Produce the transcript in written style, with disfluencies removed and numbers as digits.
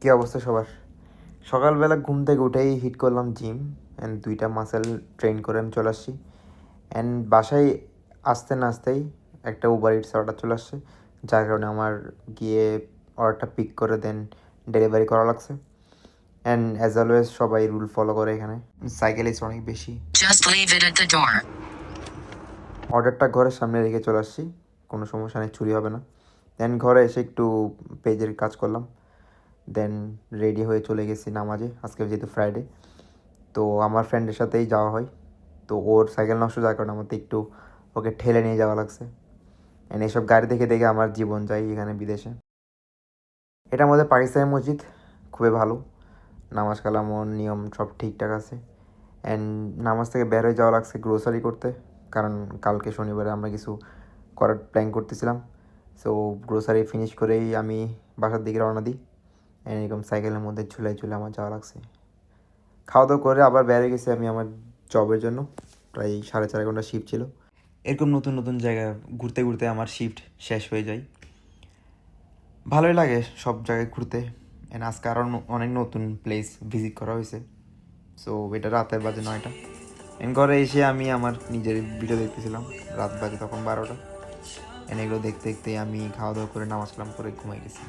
কী অবস্থা সবার? সকালবেলা ঘুম থেকে উঠেই হিট করলাম জিম অ্যান্ড 2টা মাসেল ট্রেন করে আমি চলে আসছি। অ্যান্ড বাসায় আসতে না আসতেই একটা উবার ইটস অর্ডার চলে আসছে, যার কারণে আমার গিয়ে অর্ডারটা পিক করে দেন ডেলিভারি করা লাগছে। অ্যান্ড অ্যাজ অলওয়েজ সবাই রুল ফলো করে এখানে, সাইকেল ইস অনেক বেশি। Just leave it at the door. অর্ডারটা ঘরের সামনে রেখে চলে আসছি, কোনো সমস্যা নেই, চুরি হবে না। দেন ঘরে এসে একটু পেজের কাজ করলাম, দেন রেডি হয়ে চলে গেছি নামাজে। আজকে যেহেতু ফ্রাইডে, তো আমার ফ্রেন্ডের সাথেই যাওয়া হয়। তো ওর সাইকেল নষ্ট যাওয়ার কারণে আমাকে একটু ওকে ঠেলে নিয়ে যাওয়া লাগছে। অ্যান্ড এইসব গাড়ি দেখে দেখে আমার জীবন যায় এখানে বিদেশে। এটা আমাদের পাকিস্তানি মসজিদ, খুবই ভালো, নামাজ কালাম ও নিয়ম সব ঠিকঠাক আছে। অ্যান্ড নামাজ থেকে বের হয়ে যাওয়া লাগছে গ্রোসারি করতে, কারণ কালকে শনিবারে আমরা কিছু করার প্ল্যান করতেছিলাম। সো গ্রোসারি ফিনিশ করেই আমি বাসার দিকে রওনা দিই। এরকম সাইকেলের মধ্যে ঝুলে ঝুলে আমার যাওয়া লাগছে। খাওয়া দাওয়া করে আবার বেরিয়ে গেছি আমি আমার জবের জন্য। প্রায় 4.5 ঘন্টা শিফট ছিল। এরকম নতুন নতুন জায়গা ঘুরতে ঘুরতে আমার শিফট শেষ হয়ে যায়। ভালোই লাগে সব জায়গায় ঘুরতে। অ্যান্ড আজকে আরও অনেক নতুন প্লেস ভিজিট করা হয়েছে। সো এটা রাতের বাজে 9টা। এন্ড ঘরে এসে আমি আমার নিজের ভিডিও দেখতেছিলাম, রাত বাজে তখন 12টা। এন্ড এগুলো দেখতে দেখতে আমি খাওয়া দাওয়া করে নামাজ কালাম করে ঘুমাই গেছি।